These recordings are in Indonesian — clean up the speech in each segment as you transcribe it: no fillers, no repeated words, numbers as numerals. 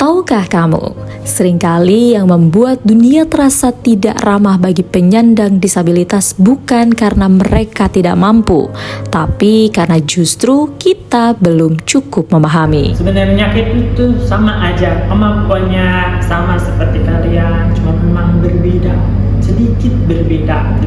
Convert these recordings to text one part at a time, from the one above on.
Tahukah kamu, seringkali yang membuat dunia terasa tidak ramah bagi penyandang disabilitas bukan karena mereka tidak mampu, tapi karena justru kita belum cukup memahami. Sebenarnya itu sama aja, kemampuannya sama seperti kalian, cuma memang berbeda, sedikit berbeda.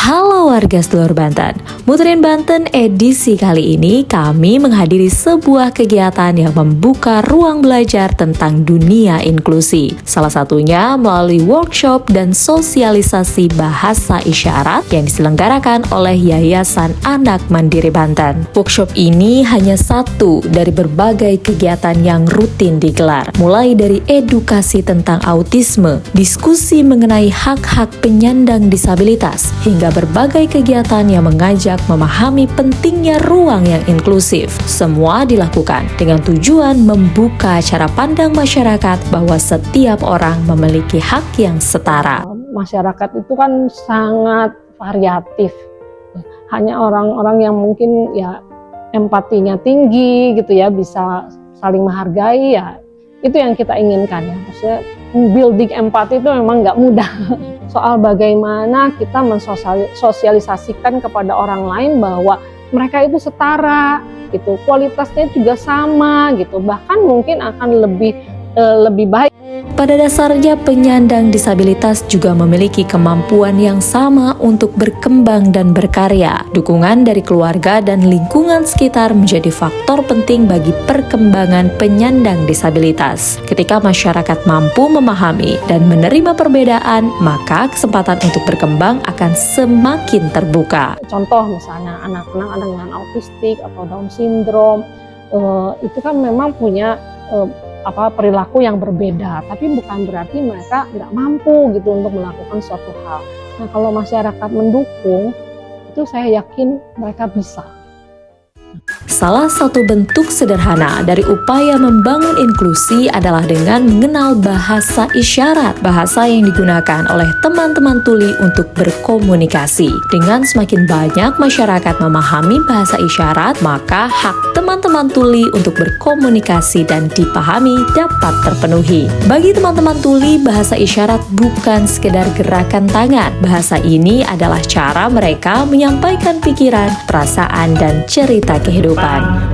Halo warga seluruh Banten, Muterin Banten edisi kali ini kami menghadiri sebuah kegiatan yang membuka ruang belajar tentang dunia inklusi. Salah satunya melalui workshop dan sosialisasi bahasa isyarat yang diselenggarakan oleh Yayasan Anak Mandiri Banten. Workshop ini hanya satu dari berbagai kegiatan yang rutin digelar, mulai dari edukasi tentang autisme, diskusi mengenai hak-hak penyandang disabilitas, hingga berbagai kegiatan yang mengajak memahami pentingnya ruang yang inklusif. Semua dilakukan dengan tujuan membuka cara pandang masyarakat bahwa setiap orang memiliki hak yang setara. Masyarakat itu kan sangat variatif. Hanya orang-orang yang mungkin ya empatinya tinggi gitu ya, bisa saling menghargai ya, itu yang kita inginkan ya. Maksudnya building empati itu memang nggak mudah. Soal bagaimana kita mensosialisasikan kepada orang lain bahwa mereka itu setara gitu, kualitasnya juga sama gitu, bahkan mungkin akan lebih baik. Pada dasarnya penyandang disabilitas juga memiliki kemampuan yang sama untuk berkembang dan berkarya. Dukungan dari keluarga dan lingkungan sekitar menjadi faktor penting bagi perkembangan penyandang disabilitas. Ketika masyarakat mampu memahami dan menerima perbedaan, maka kesempatan untuk berkembang akan semakin terbuka. Contoh misalnya anak-anak dengan autistik atau Down syndrome, itu kan memang punya perilaku yang berbeda, tapi bukan berarti mereka nggak mampu gitu untuk melakukan suatu hal. Nah, kalau masyarakat mendukung, itu saya yakin mereka bisa. Salah satu bentuk sederhana dari upaya membangun inklusi adalah dengan mengenal bahasa isyarat, bahasa yang digunakan oleh teman-teman tuli untuk berkomunikasi. Dengan semakin banyak masyarakat memahami bahasa isyarat, maka hak teman-teman tuli untuk berkomunikasi dan dipahami dapat terpenuhi. Bagi teman-teman tuli, bahasa isyarat bukan sekedar gerakan tangan. Bahasa ini adalah cara mereka menyampaikan pikiran, perasaan, dan cerita kehidupan.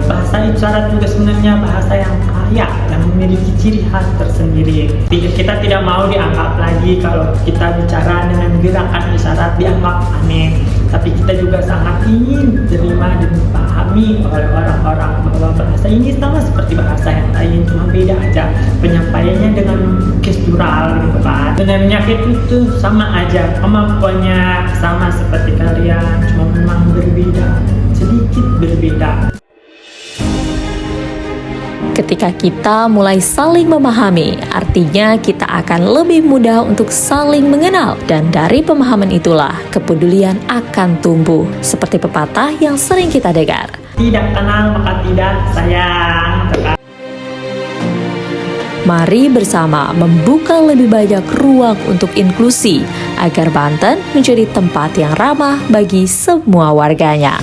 Bahasa isyarat juga sebenarnya bahasa yang kaya, yang memiliki ciri khas tersendiri. Kita tidak mau dianggap lagi kalau kita bicara dengan gerakan isyarat dianggap aneh, tapi kita juga sangat ingin terima dan dipahami oleh orang-orang bahwa bahasa ini sama seperti bahasa yang lain, cuma beda aja penyampaiannya dengan gestural gitu kan. Sebenarnya itu sama aja, kemampuannya sama seperti kalian, cuma memang berbeda, sedikit berbeda. Ketika kita mulai saling memahami, artinya kita akan lebih mudah untuk saling mengenal. Dan dari pemahaman itulah, kepedulian akan tumbuh. Seperti pepatah yang sering kita dengar. Tidak kenal maka tidak sayang. Mari bersama membuka lebih banyak ruang untuk inklusi, agar Banten menjadi tempat yang ramah bagi semua warganya.